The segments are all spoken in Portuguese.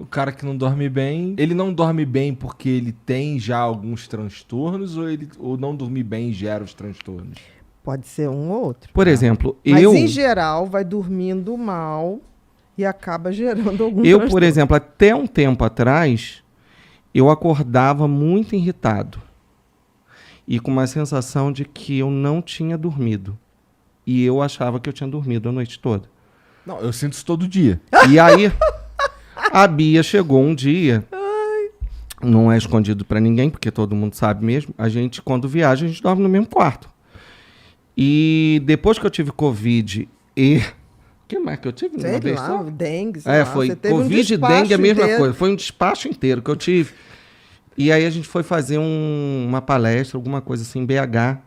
O cara que não dorme bem, ele não dorme bem porque ele tem já alguns transtornos ou não dormir bem gera os transtornos? Pode ser um ou outro. Por exemplo, Mas em geral vai dormindo mal e acaba gerando algum transtorno. por exemplo, até um tempo atrás, eu acordava muito irritado e com uma sensação de que eu não tinha dormido. E eu achava que eu tinha dormido a noite toda. Não, eu sinto isso todo dia. E aí, a Bia chegou um dia, não é escondido pra ninguém, porque todo mundo sabe mesmo, a gente, quando viaja, a gente dorme no mesmo quarto. E depois que eu tive Covid e... O que mais que eu tive? Sei Uma vez lá, só? dengue, sei lá. Foi Você teve Covid e despacho dengue, a mesma inteiro. coisa. Foi um despacho inteiro que eu tive. E aí a gente foi fazer uma palestra, alguma coisa assim, em BH.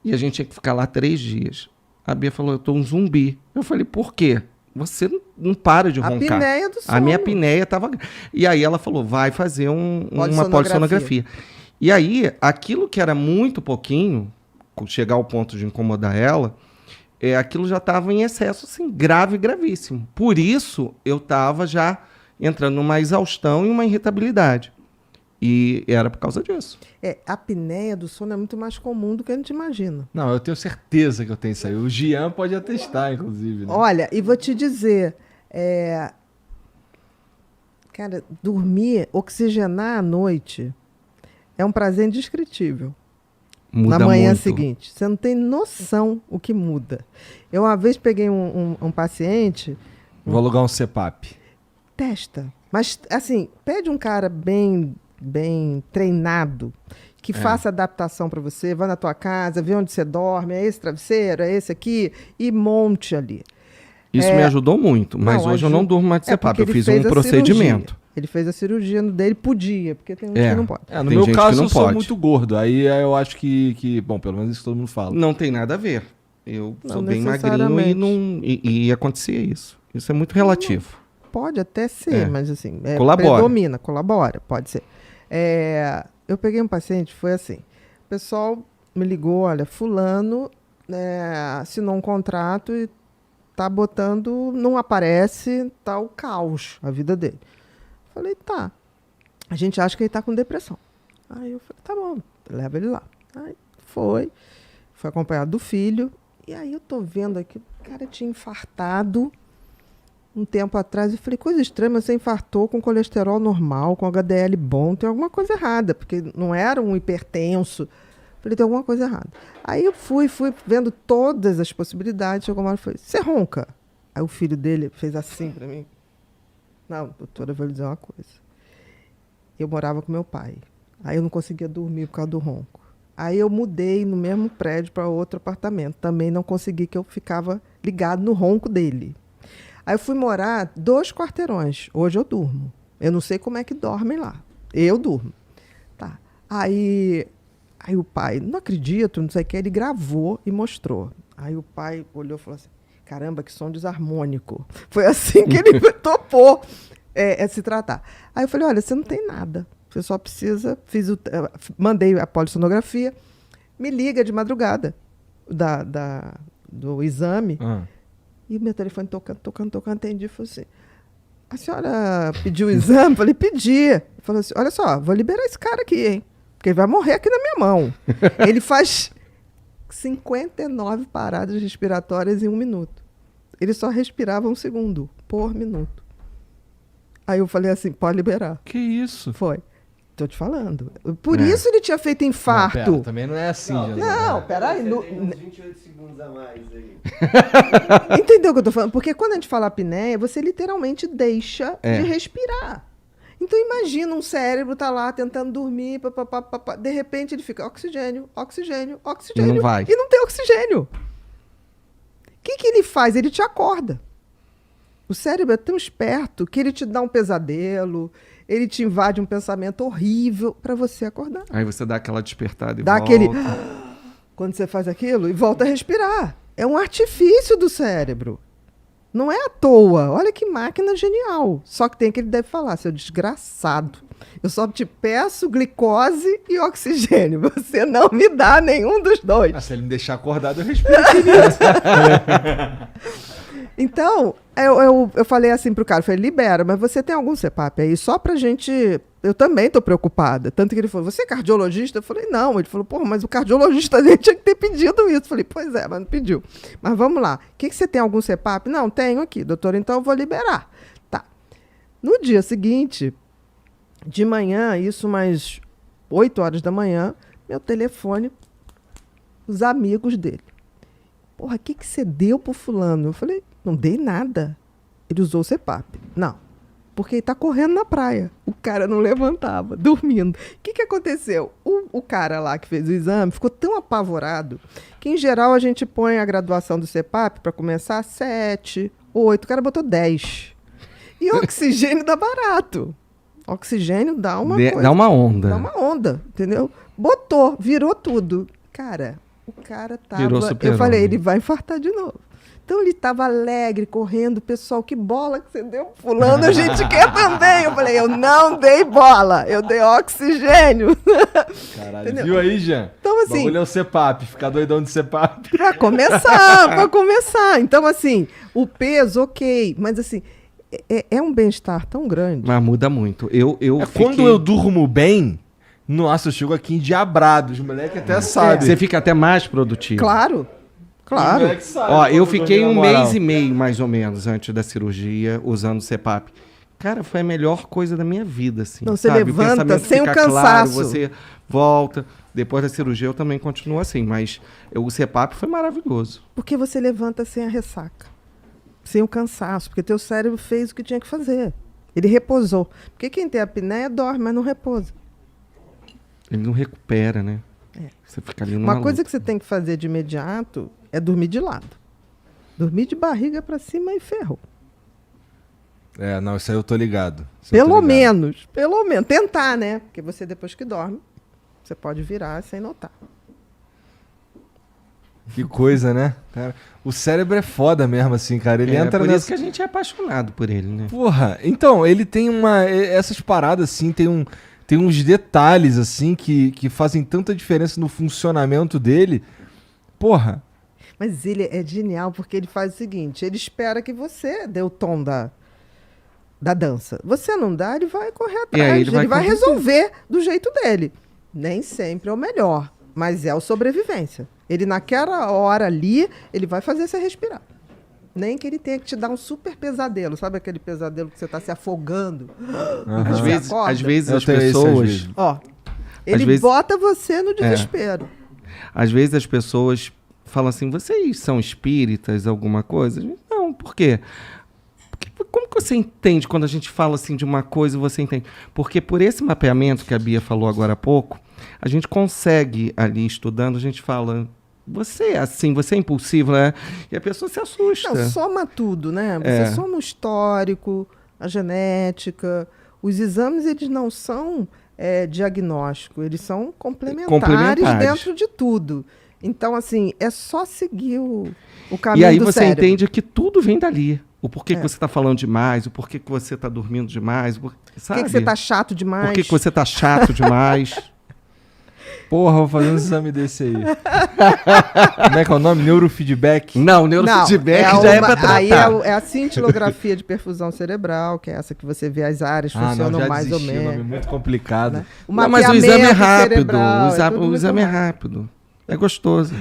E a gente tinha que ficar lá 3 dias. A Bia falou, eu tô um zumbi. Eu falei, por quê? Você não para de roncar. A apneia do sono. A minha apneia estava... E aí ela falou, vai fazer uma Polissonografia. polissonografia. E aí, aquilo que era muito pouquinho, chegar ao ponto de incomodar ela, aquilo já estava em excesso, assim, grave, gravíssimo. Por isso, eu estava já entrando numa exaustão e uma irritabilidade. E era por causa disso. A apneia do sono é muito mais comum do que a gente imagina. Não, eu tenho certeza que eu tenho isso aí. O Gian pode atestar, inclusive. Né? Olha, e vou te dizer, cara, dormir, oxigenar à noite é um prazer indescritível. Muda na manhã muito. seguinte. Você não tem noção o que muda. Eu uma vez peguei um paciente... Vou alugar um CPAP. Testa. Mas, assim, pede um cara bem treinado, que faça adaptação para você, vai na tua casa, vê onde você dorme, é esse travesseiro, é esse aqui, e monte ali. Isso me ajudou muito, mas hoje eu não durmo mais de CPAP, eu fiz um procedimento. Cirurgia. Ele fez a cirurgia no dele, podia, porque tem gente que não pode. No Tem meu gente caso, que não eu sou pode. muito gordo. Aí eu acho que... Bom, pelo menos isso todo mundo fala. Não tem nada a ver. Eu Não sou bem magrinho e acontecia isso. Isso é muito relativo. Pode até ser, mas assim... Colabora. Colabora, pode ser. Eu peguei um paciente, foi assim. O pessoal me ligou, olha, fulano assinou um contrato e tá botando... Não aparece, tá o caos, a vida dele. Falei, tá. A gente acha que ele tá com depressão. Aí eu falei, tá bom, leva ele lá. Aí foi acompanhado do filho. E aí eu tô vendo aqui, o cara tinha infartado um tempo atrás. Eu falei, coisa estranha, mas você infartou com colesterol normal, com HDL bom, tem alguma coisa errada, porque não era um hipertenso. Falei, tem alguma coisa errada. Aí eu fui vendo todas as possibilidades, chegou uma hora e falei, você ronca? Aí o filho dele fez assim pra mim. Não, doutora, eu vou lhe dizer uma coisa. Eu morava com meu pai. Aí eu não conseguia dormir por causa do ronco. Aí eu mudei no mesmo prédio para outro apartamento. Também não consegui, que eu ficava ligado no ronco dele. Aí eu fui morar 2 quarteirões. Hoje eu durmo. Eu não sei como é que dormem lá. Eu durmo. Tá. Aí o pai, não acredito, não sei o que, ele gravou e mostrou. Aí o pai olhou e falou assim, caramba, que som desarmônico. Foi assim que ele topou se tratar. Aí eu falei, olha, você não tem nada. Você só precisa... mandei a polissonografia. Me liga de madrugada do exame. E meu telefone tocando. Atendi e falei assim, a senhora pediu o exame? Falei, pedi. Falou assim, olha só, vou liberar esse cara aqui, hein? Porque ele vai morrer aqui na minha mão. Ele faz 59 paradas respiratórias em 1 minuto. Ele só respirava 1 segundo por minuto. Aí eu falei assim, pode liberar. Que isso? Foi. Tô te falando. Por isso ele tinha feito infarto. Não, pera, também não é assim. Não, peraí. Tem uns 28 segundos a mais aí. Entendeu o que eu tô falando? Porque quando a gente fala apneia, você literalmente deixa de respirar. Então imagina um cérebro tá lá tentando dormir, de repente ele fica oxigênio. E não vai. E não tem oxigênio. O que ele faz? Ele te acorda. O cérebro é tão esperto que ele te dá um pesadelo, ele te invade um pensamento horrível para você acordar. Aí você dá aquela despertada e dá volta. Aquele... Quando você faz aquilo e volta a respirar. É um artifício do cérebro. Não é à toa. Olha que máquina genial. Só que tem que ele deve falar, seu desgraçado. Eu só te peço glicose e oxigênio. Você não me dá nenhum dos dois. Se ele me deixar acordado, eu respiro aqui. Então, eu falei assim pro cara, eu falei, libera, mas você tem algum CPAP aí? Só pra gente... Eu também tô preocupada. Tanto que ele falou, você é cardiologista? Eu falei, não. Ele falou, porra, mas o cardiologista dele tinha que ter pedido isso. Eu falei, pois é, mas não pediu. Mas vamos lá. Você tem algum CPAP? Não, tenho aqui, doutor, então eu vou liberar. Tá. No dia seguinte, de manhã, isso mais 8 horas da manhã, meu telefone, os amigos dele. Porra, o que você deu pro fulano? Eu falei, não dei nada. Ele usou o CPAP. Não. Porque ele tá correndo na praia. O cara não levantava, dormindo. O que aconteceu? O cara lá que fez o exame ficou tão apavorado que, em geral, a gente põe a graduação do CPAP para começar 7, 8. O cara botou 10. E oxigênio dá barato. Oxigênio dá uma coisa. Dá uma onda. Dá uma onda, entendeu? Botou, virou tudo. Cara, o cara tava... Virou Eu super-homem. falei, ele vai infartar de novo. Então ele estava alegre, correndo. Pessoal, que bola que você deu, fulano, a gente quer também. Eu falei, eu não dei bola, eu dei oxigênio. Caralho, Entendeu? viu aí, Jean? Então, O assim, bagulho é o CPAP, ficar doidão de CPAP. pra começar. Então, assim, o peso, ok. Mas, assim, é um bem-estar tão grande. Mas muda muito. Eu Quando eu durmo bem, nossa, eu chego aqui endiabrado. Os moleques até sabem. Você fica até mais produtivo. Claro. Os moleques sabem Ó, quando eu dormi fiquei na um moral. mês e meio, mais ou menos, antes da cirurgia, usando o CPAP. Cara, foi a melhor coisa da minha vida, assim. Não, você sabe? O levanta pensamento sem fica o cansaço. claro, você volta. Depois da cirurgia eu também continuo assim, mas o CPAP foi maravilhoso. Porque você levanta sem a ressaca, sem o cansaço, porque teu cérebro fez o que tinha que fazer. Ele repousou. Porque quem tem apneia dorme, mas não repousa. Ele não recupera, né? É. Você fica ali numa Uma coisa luta. que você tem que fazer de imediato é dormir de lado. Dormir de barriga para cima e ferrou. É, não, isso aí eu tô ligado. Isso eu tô Pelo ligado. menos. Tentar, né? Porque você, depois que dorme, você pode virar sem notar. Que coisa, né? Cara, o cérebro é foda mesmo, assim, cara. Ele entra por nessa... isso que a gente é apaixonado por ele, né? Porra, então, ele tem essas paradas, assim, tem uns detalhes, assim, que fazem tanta diferença no funcionamento dele. Porra. Mas ele é genial porque ele faz o seguinte, ele espera que você dê o tom da dança. Você não dá, ele vai correr atrás. aí Ele ele vai vai resolver do jeito dele. Nem sempre é o melhor, mas é a sobrevivência. Ele, naquela hora ali, ele vai fazer você respirar. Nem que ele tenha que te dar um super pesadelo. Sabe aquele pesadelo que você está se afogando? Às Você vezes, acorda? às vezes Eu as tenho esse, às pessoas... vezes. Ó, ele vezes- bota você no desespero. Às vezes as pessoas falam assim, vocês são espíritas, alguma coisa? Não, por quê? Porque, como que você entende quando a gente fala assim de uma coisa, você entende? Porque por esse mapeamento que a Bia falou agora há pouco, a gente consegue ali estudando, a gente fala, você é assim, você é impulsivo, né? E a pessoa se assusta. Não, soma tudo, né? Você É. soma o histórico, a genética. Os exames, eles não são diagnóstico, eles são complementares dentro de tudo. Então, assim, é só seguir o caminho E aí do você cérebro. entende que tudo vem dali. O porquê É. que você está falando demais, o porquê que você está dormindo demais, Por sabe? que você tá chato demais? Por que você tá chato demais? Porra, vou fazer um exame desse aí. Como é que é o nome? Neurofeedback? Não, neurofeedback já é pra tratar. Aí é a cintilografia de perfusão cerebral, que é essa que você vê as áreas funcionam já mais ou desisti, o nome é menos. muito complicado. Né? O Não, mas o exame é mapeamento rápido. cerebral, O tudo exame é muito rápido. É gostoso.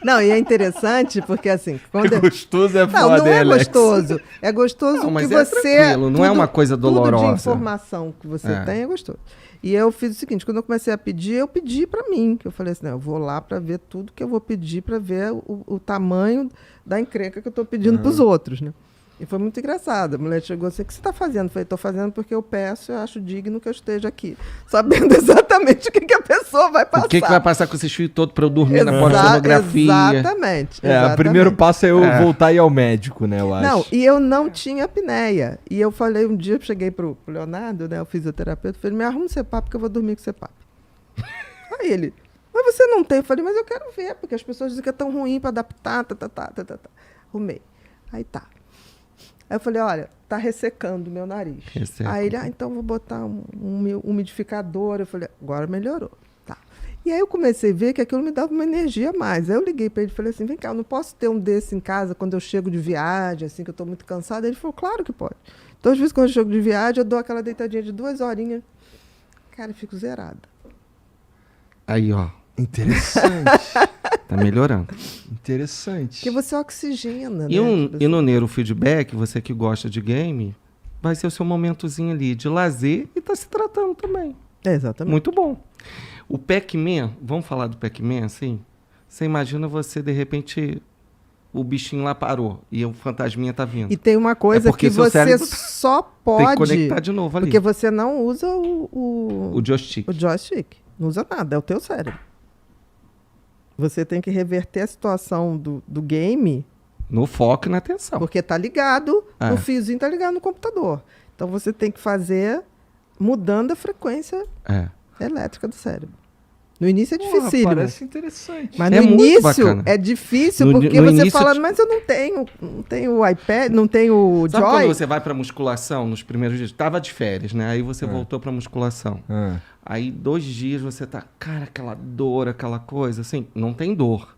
Não, e é interessante porque assim, quando É gostoso, é não, foda, não é hein, Alex? gostoso. É gostoso Não, mas que é você tranquilo, não é uma coisa Tudo dolorosa. de informação que você É. tem é gostoso. E eu fiz o seguinte, quando eu comecei a pedir, eu pedi para mim, que eu falei assim, não, eu vou lá para ver tudo que eu vou pedir para ver o tamanho da encrenca que eu estou pedindo para os outros, né? E foi muito engraçado. A mulher chegou assim, o que você está fazendo? Eu falei, estou fazendo porque eu peço, eu acho digno que eu esteja aqui. Sabendo exatamente o que a pessoa vai passar. O que vai passar com esses filhos todos pra eu dormir na Exa- pós-sonografia? Exatamente. O exatamente. primeiro passo é eu voltar e ir ao médico, né, eu acho. Não, e eu não tinha apneia. E eu falei um dia, eu cheguei pro Leonardo, né, o fisioterapeuta, falei, me arruma um CPAP porque eu vou dormir com CPAP. Aí ele, mas você não tem? Eu falei, mas eu quero ver, porque as pessoas dizem que é tão ruim para adaptar, tá. Arrumei. Aí tá. Aí eu falei, olha, tá ressecando o meu nariz. Resseca. Aí ele, então vou botar um umidificador. Eu falei, agora melhorou. Tá. E aí eu comecei a ver que aquilo me dava uma energia a mais. Aí eu liguei para ele e falei assim, vem cá, eu não posso ter um desse em casa quando eu chego de viagem, assim, que eu estou muito cansada. Ele falou, claro que pode. Então, às vezes, quando eu chego de viagem, eu dou aquela deitadinha de 2 horinhas. Cara, eu fico zerada. Aí, ó. Interessante. Tá melhorando. Interessante. Porque você oxigena, E, né? e no neurofeedback, você que gosta de game, vai ser o seu momentozinho ali de lazer e tá se tratando também. É, exatamente. Muito bom. O Pac-Man, vamos falar do Pac-Man, assim? Você imagina você, de repente, o bichinho lá parou e o fantasminha tá vindo. E tem uma coisa porque que seu você cérebro só Tem que pode... conectar de novo ali. Porque você não usa o O joystick. joystick. Não usa nada, é o teu cérebro. Você tem que reverter a situação do game, No foco e na atenção. porque tá ligado, É. o fiozinho tá ligado no computador. Então você tem que fazer mudando a frequência É. elétrica do cérebro. No início é Porra, dificílimo. parece interessante. Mas É no muito início bacana. é difícil, No- porque no você início fala, eu- mas eu não tenho o iPad, não tenho o Sabe Joy. quando você vai pra musculação nos primeiros dias? Tava de férias, né? Aí você voltou pra musculação. Ah. Aí 2 dias você tá, cara, aquela dor, aquela coisa, assim, não tem dor.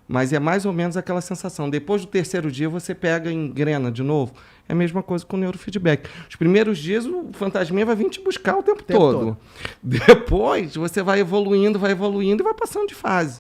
Mas é mais ou menos aquela sensação. Depois do 3º dia você pega e engrena de novo. É a mesma coisa com o neurofeedback. Os primeiros dias o fantasminha vai vir te buscar o tempo todo. Depois você vai evoluindo e vai passando de fase.